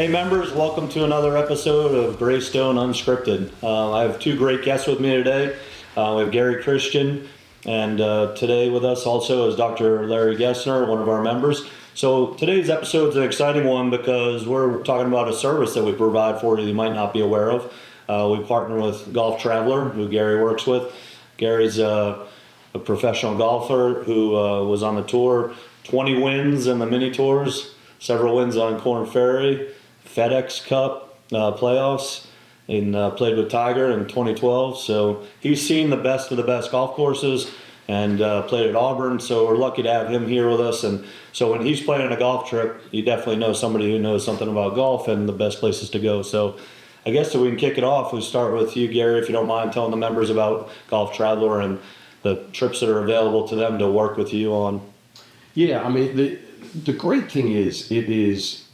Hey members, welcome to another episode of Greystone Unscripted. I have two great guests with me today. We have Gary and today with us also is Dr. Larry Gessner, one of our members. So today's episode is an exciting one because we're talking about a service that we provide for you might not be aware of. We partner with Golf Traveler, who Gary works with. Gary's a professional golfer who was on the tour, 20 wins in the mini tours, several wins on Korn Ferry, FedEx Cup playoffs, and played with Tiger in 2012. So he's seen the best of the best golf courses and played at Auburn. So we're lucky to have him here with us. And so when he's planning a golf trip, you definitely know somebody who knows something about golf and the best places to go. So I guess so we can kick it off. We start with you, Gary, if you don't mind telling the members about Golf Traveler and the trips that are available to them to work with you on. Yeah, I mean, the great thing is, it is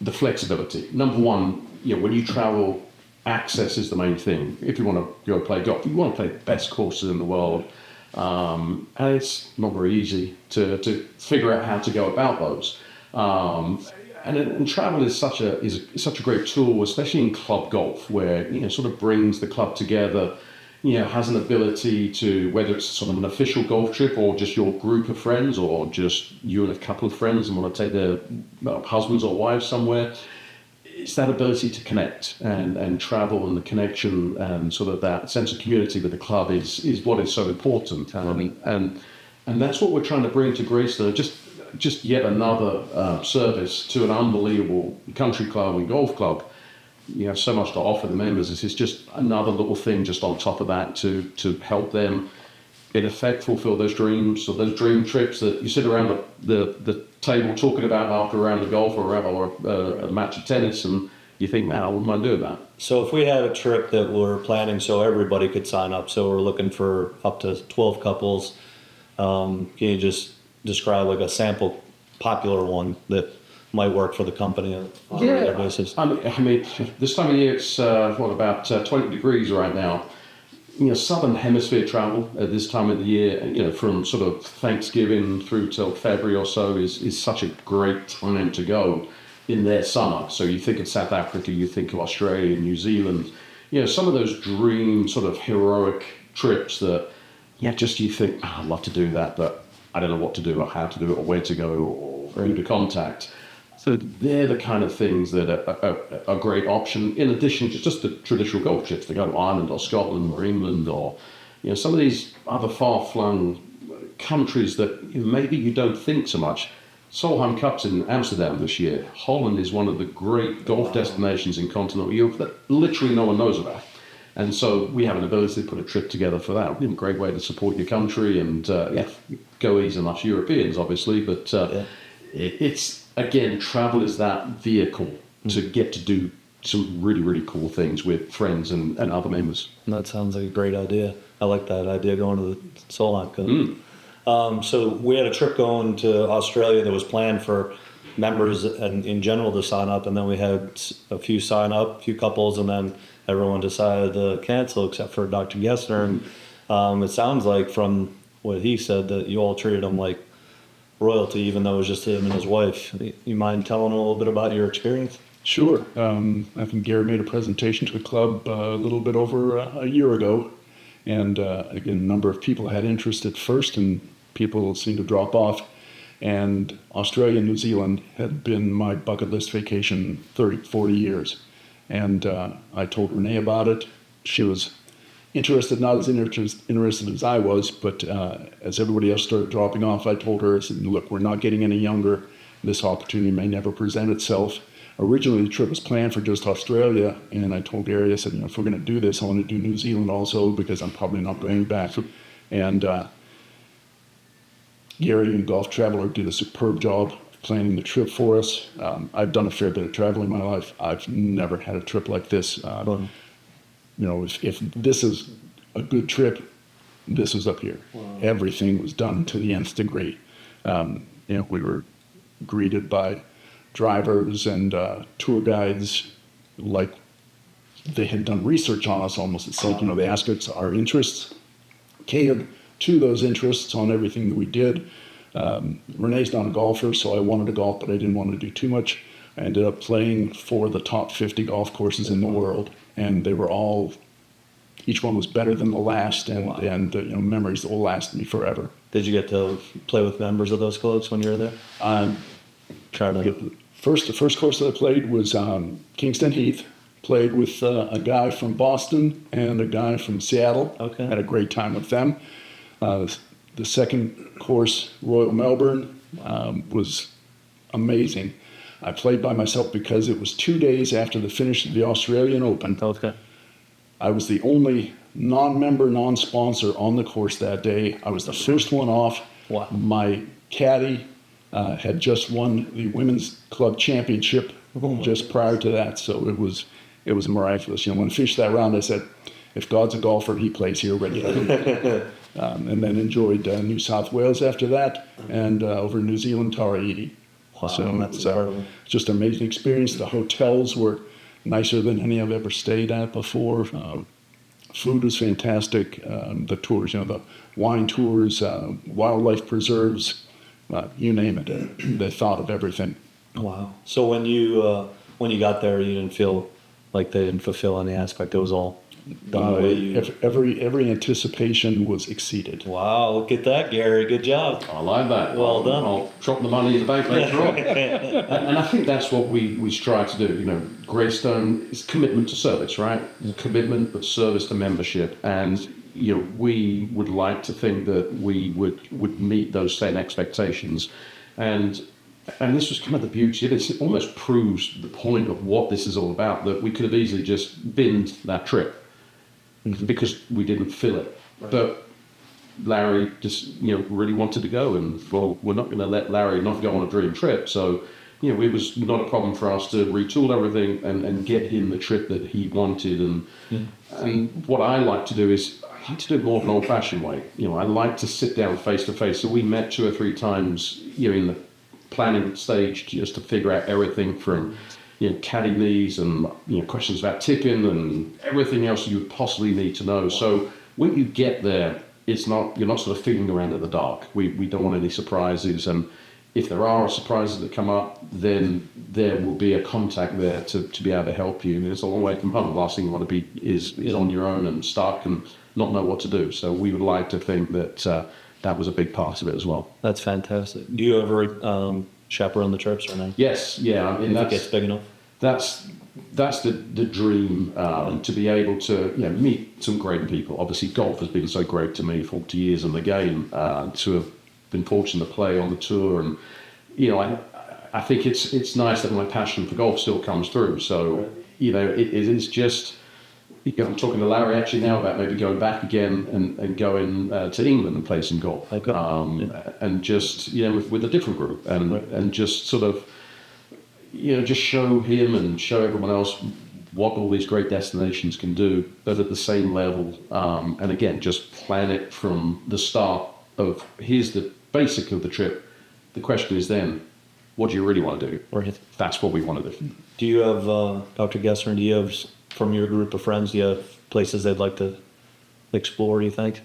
the flexibility. Number one, when you travel, access is the main thing. If you want to go play golf, you want to play the best courses in the world. And it's not very easy to figure out how to go about those. And travel is such a great tool, especially in club golf, where sort of brings the club together. Has an ability to, whether it's sort of an official golf trip or just your group of friends or just you and a couple of friends and want to take their husbands or wives somewhere, it's that ability to connect and travel and the connection and sort of that sense of community with the club is what is so important. And that's what we're trying to bring to Greystone, just yet another service to an unbelievable country club and golf club. You have so much to offer the members. This is just another little thing just on top of that to help them, in effect, fulfill those dreams or those dream trips that you sit around the table talking about after a round of golf or a match of tennis, and you think, man, I wouldn't mind doing that. So if we had a trip that we're planning so everybody could sign up, so we're looking for up to 12 couples, can you just describe like a sample popular one that might work for the company on a regular basis? I mean, this time of year it's about 20 degrees right now. Southern hemisphere travel at this time of the year, from sort of Thanksgiving through till February or so is such a great time to go in their summer. So you think of South Africa, you think of Australia, New Zealand, some of those dream sort of heroic trips that, just you think, I'd love to do that, but I don't know what to do or how to do it or where to go or who to contact. So they're the kind of things that are a great option, in addition to just the traditional golf trips to go to Ireland or Scotland or England or some of these other far-flung countries that maybe you don't think so much. Solheim Cup's in Amsterdam this year. Holland is one of the great golf destinations in continental Europe that literally no one knows about. And so we have an ability to put a trip together for that. A great way to support your country and go easy on us Europeans, obviously, but it's... Again, travel is that vehicle to get to do some really, really cool things with friends and other members. That sounds like a great idea. I like that idea, going to the Solheim Cup. So we had a trip going to Australia that was planned for members and in general to sign up, and then we had a few sign up, a few couples, and then everyone decided to cancel except for Dr. Gessner. And it sounds like from what he said that you all treated him like royalty, even though it was just him and his wife. You mind telling a little bit about your experience? Sure. I think Gary made a presentation to the club a little bit over a year ago, and again, a number of people had interest at first, and people seemed to drop off. And Australia and New Zealand had been my bucket list vacation 30, 40 years. And I told Renee about it. She was interested, not as interested as I was, but as everybody else started dropping off, I told her, I said, look, we're not getting any younger. This opportunity may never present itself. Originally, the trip was planned for just Australia, and I told Gary, I said, if we're going to do this, I want to do New Zealand also, because I'm probably not going back. And Gary and Golf Traveler did a superb job planning the trip for us. I've done a fair bit of traveling in my life. I've never had a trip like this. If this is a good trip, this was up here. Wow. Everything was done to the nth degree. We were greeted by drivers and tour guides like they had done research on us almost. It's like, they asked us our interests, catered to those interests on everything that we did. Renee's not a golfer, so I wanted to golf, but I didn't want to do too much I ended up playing for the top 50 golf courses in the world, and they were all, each one was better than the last, and memories that will last me forever. Did you get to play with members of those clubs when you were there? The first course that I played was Kingston Heath. Played with a guy from Boston and a guy from Seattle. Okay. Had a great time with them. The second course, Royal Melbourne, was amazing. I played by myself because it was 2 days after the finish of the Australian Open. Okay. I was the only non-member, non-sponsor on the course that day. I was the first one off. Wow. My caddy had just won the Women's Club Championship just prior to that, so it was miraculous. When I finished that round, I said, if God's a golfer, he plays here regularly. And then enjoyed New South Wales after that, and over in New Zealand, Tahiti. Wow, So that's it's incredible. just an amazing experience. The hotels were nicer than any I've ever stayed at before. Food was fantastic. The tours, the wine tours, wildlife preserves, you name it. They thought of everything. Wow. So when you got there, you didn't feel like they didn't fulfill any aspect. It was all done the way you. Every anticipation was exceeded. Wow! Look at that, Gary. Good job. I like that. Well done. I'll drop the money in the bank later on. And I think that's what we strive to do. Greystone is commitment to service, right? It's a commitment of service to membership. And, we would like to think that we would meet those same expectations. And this was kind of the beauty of it. It almost proves the point of what this is all about, that we could have easily just binned that trip because we didn't fill it. Right. But Larry just, really wanted to go, and we're not going to let Larry not go on a dream trip. So, it was not a problem for us to retool everything and get him the trip that he wanted. And what I like to do is, I like to do it more of an old-fashioned way. I like to sit down face-to-face. So we met 2 or 3 times, in the planning stage, just to figure out everything from caddy needs and questions about tipping and everything else you would possibly need to know. So when you get there, you're not sort of feeling around in the dark. We don't want any surprises, and if there are surprises that come up, then there will be a contact there to be able to help you. And it's a long way from home. The last thing you want to be is on your own and stuck and not know what to do. So we would like to think that that was a big part of it as well. That's fantastic. Do you ever chaperone the trips or no? Yes, yeah. I mean, if it gets big enough. That's the dream, to be able to meet some great people. Obviously, golf has been so great to me, 40 years in the game, to have been fortunate to play on the tour, and I think it's nice that my passion for golf still comes through. So it is just. I'm talking to Larry actually now about maybe going back again and going to England and play some golf, and just with a different group and just sort of just show him and show everyone else what all these great destinations can do, but at the same level. And again, just plan it from the start of here's the basic of the trip. The question is then, what do you really want to do? Right. That's what we want to do. Do you have, Dr. Gessner, do you have, from your group of friends, do you have places they'd like to explore, do you think?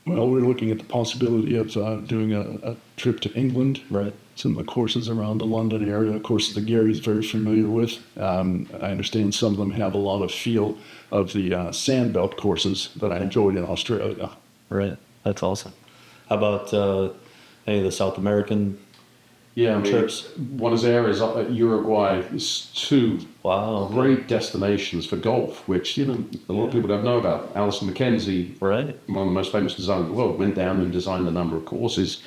Well, we're looking at the possibility of doing a trip to England. Right. Some of the courses around the London area, courses that Gary's very familiar with. I understand some of them have a lot of feel of the sandbelt courses that I enjoyed in Australia. Right. That's awesome. How about any of the South American trips? Buenos Aires, Uruguay is 2 great destinations for golf, which a lot of people don't know about. Alison McKenzie, right, one of the most famous designers in the world, went down and designed a number of courses.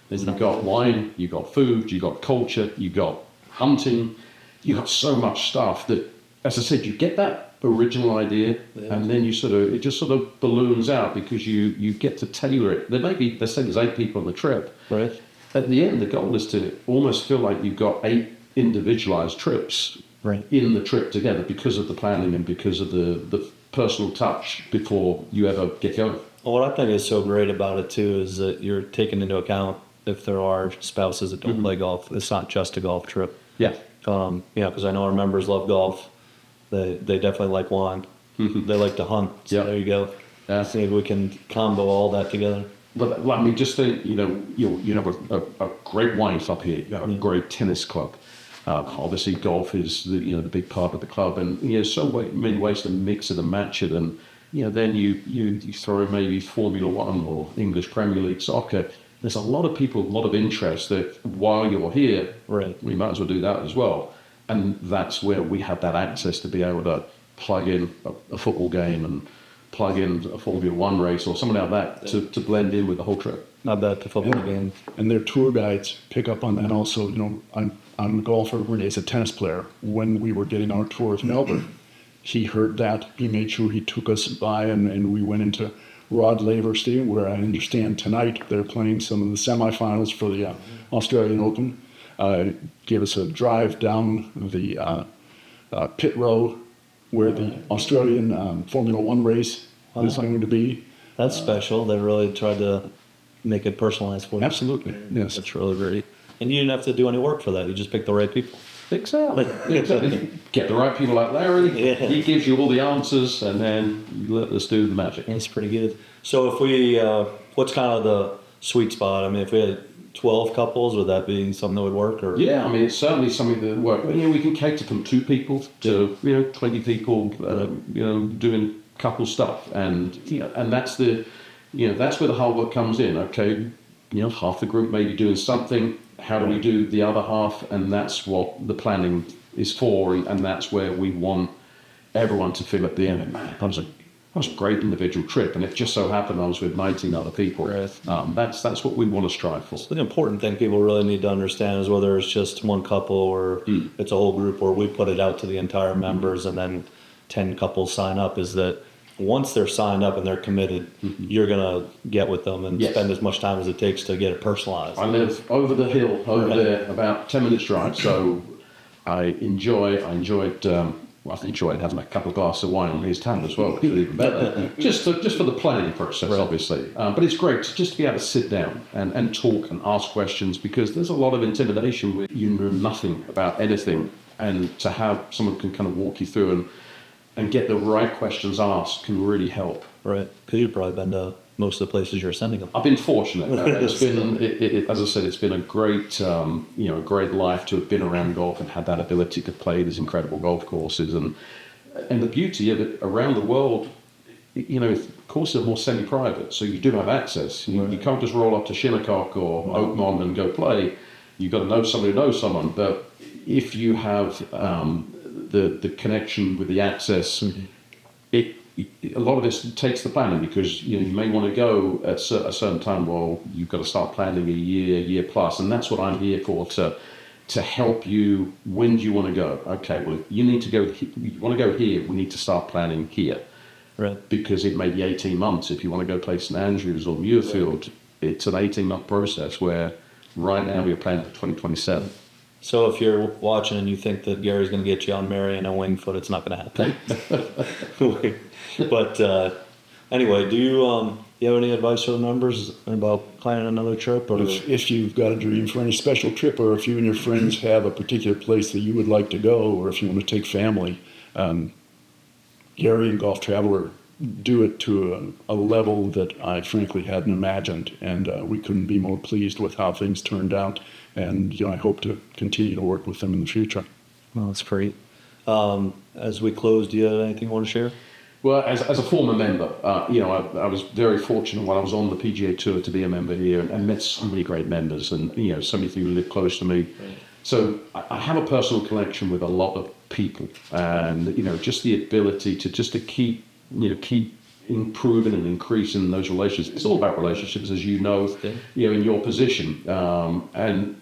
You've got wine, you've got food, you've got culture, you've got hunting, you've got so much stuff that, as I said, you get that original idea, and then it just sort of balloons out because you get to tailor it. They say there's 8 people on the trip. Right. At the end, the goal is to almost feel like you've got 8 individualized trips in the trip together because of the planning and because of the personal touch before you ever get going. Well, what I think is so great about it, too, is that you're taking into account if there are spouses that don't play golf. It's not just a golf trip. Yeah. Because I know our members love golf. They definitely like wine. Mm-hmm. They like to hunt. So there you go. Yeah. See if we can combo all that together. But just think, you have a great wine club here. You have a great tennis club. Obviously, golf is the big part of the club, and many ways to mix it and match it, and then you throw in maybe Formula One or English Premier League soccer. There's a lot of people, a lot of interest that while you're here, Right. we might as well do that as well, and that's where we have that access to be able to plug in a football game and plug in a Formula One race or something like that to blend in with the whole trip. Not bad to football game. And their tour guides pick up on that also. I'm a golfer, Renee's a tennis player. When we were getting our tour of Melbourne, he heard that. He made sure he took us by, and we went into Rod Laver Stadium, where I understand tonight they're playing some of the semifinals for the Australian Open. Gave us a drive down the pit road where the Australian Formula One race is going to be. That's special. They really tried to make it personalized for you. Absolutely, yes. That's really great. And you didn't have to do any work for that. You just picked the right people. Exactly. Get the right people like Larry. Yeah. He gives you all the answers, and then you let us do the magic. It's pretty good. So if we, what's kind of the sweet spot? I mean, if we had 12 couples, would that be something that would work? Or Yeah, I mean, it's certainly something that works. We can cater from 2 people to 20 people, doing couple stuff, and and that's that's where the hard work comes in. Okay, half the group may be doing something. How do we do the other half? And that's what the planning is for, and that's where we want everyone to feel at the end. Man, that was a great individual trip, and it just so happened I was with 19 other people. Right. That's what we want to strive for. the important thing people really need to understand is whether it's just one couple or it's a whole group, or we put it out to the entire members and then 10 couples sign up, is that once they're signed up and they're committed, you're going to get with them and spend as much time as it takes to get it personalized. I live over the hill over there, about 10 minutes drive, so I enjoyed having a couple of glasses of wine on his tab as well, even better. just for the planning process, obviously. But it's great just to be able to sit down and talk and ask questions, because there's a lot of intimidation where you know nothing about anything, and to have someone can kind of walk you through and get the right questions asked can really help. Right. Because you've probably been to most of the places you're sending them. I've been fortunate. It's been, as I said, it's been a great, a great life to have been around golf and had that ability to play these incredible golf courses, and the beauty of it around the world. Courses are more semi-private, so you do have access. You can't just roll up to Shinnecock or Oakmont and go play. You've got to know somebody who knows someone. But if you have the connection with the access, a lot of this takes the planning, because you may want to go at a certain time. Well, you've got to start planning a year plus, and that's what I'm here for, to help you. When do you want to go? Okay, well, you need to go. You want to go here. We need to start planning here, right? Because it may be 18 months if you want to go play St Andrews or Muirfield. It's an 18-month process, where right now we're planning for 2027. So if you're watching and you think that Gary's going to get you on Marion and Wingfoot, it's not going to happen. But anyway, do you have any advice for the members about planning another trip? Or If you've got a dream for any special trip, or if you and your friends have a particular place that you would like to go, or if you want to take family, Gary and Golf Traveler do it to a level that I frankly hadn't imagined, and we couldn't be more pleased with how things turned out. And I hope to continue to work with them in the future. Well, that's great. As we close, do you have anything you want to share? Well, as a former member, I was very fortunate when I was on the PGA Tour to be a member here, and met so many great members, and so many people who live close to me. Right. So I have a personal connection with a lot of people, and just the ability to keep improving and increasing those relationships. It's all about relationships, as in your position, and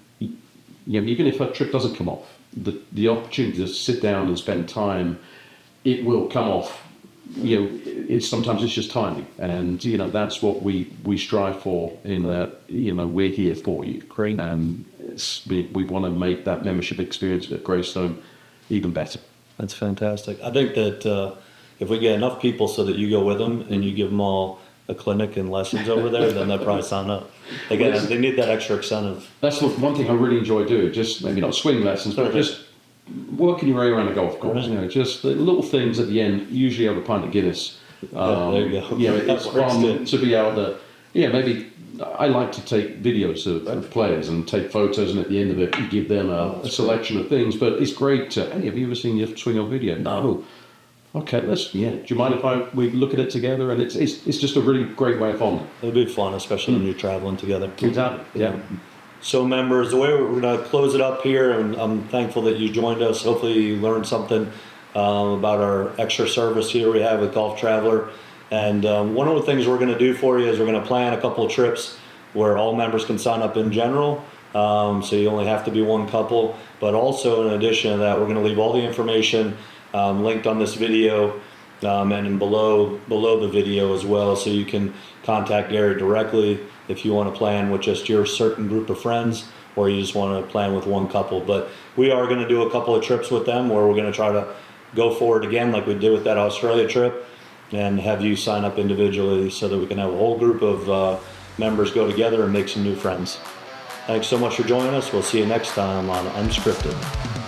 even if a trip doesn't come off, the opportunity to sit down and spend time, it will come off. Sometimes it's just timing, and that's what we strive for. In that, we're here for you, great, and we want to make that membership experience at Greystone even better. That's fantastic. I think that if we get enough people so that you go with them and you give them all a clinic and lessons over there, then they'll probably sign up. Again, they need that extra incentive. That's one thing I really enjoy doing. Just maybe not swing lessons, but just working your way around a golf course. Right. Just the little things at the end. Usually over a pint of Guinness. There you go. It's fun to be able to Yeah, maybe I like to take videos of players and take photos, and at the end of it, you give them a selection of things. But it's great to, hey, have you ever seen your swing on video? No. Okay, do you mind if we look at it together? And it's just a really great way of fun. It'll be fun, especially when you're traveling together. Exactly, yeah. So members, the way we're going to close it up here, and I'm thankful that you joined us. Hopefully you learned something about our extra service here we have with Golf Traveler. And one of the things we're going to do for you is we're going to plan a couple of trips where all members can sign up in general. So you only have to be one couple. But also in addition to that, we're going to leave all the information linked on this video and below the video as well, so you can contact Gary directly if you want to plan with just your certain group of friends, or you just want to plan with one couple. But we are going to do a couple of trips with them where we're going to try to go forward again like we did with that Australia trip, and have you sign up individually so that we can have a whole group of members go together and make some new friends. Thanks so much for joining us. We'll see you next time on Unscripted.